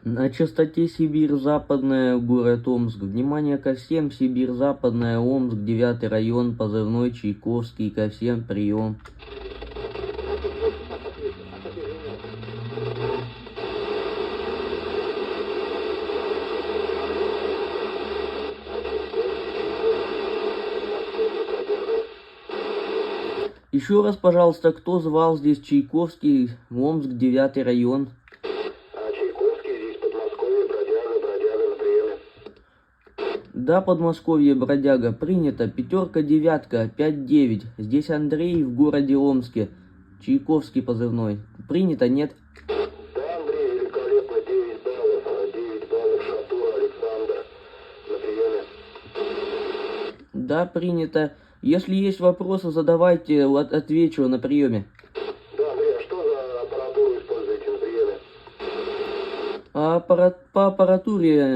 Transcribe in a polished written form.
На частоте Сибирь-Западная, город Омск. Внимание ко всем, Сибирь-Западная, Омск, 9 район, позывной Чайковский, ко всем прием. Еще раз, пожалуйста, кто звал здесь? Чайковский, Омск, 9 район. Чайковский, здесь Подмосковье, бродяга на приеме. Да, Подмосковье, бродяга, принято. 5-9, 5-9. Здесь Андрей в городе Омске. Чайковский позывной. Принято, нет? Да, Андрей, великолепно, 9 баллов, Шатура, Александр на приеме. Да, принято. Если есть вопросы, задавайте, отвечу на приеме. Да, Андрей, а что за аппаратуру используете на приеме? А по аппаратуре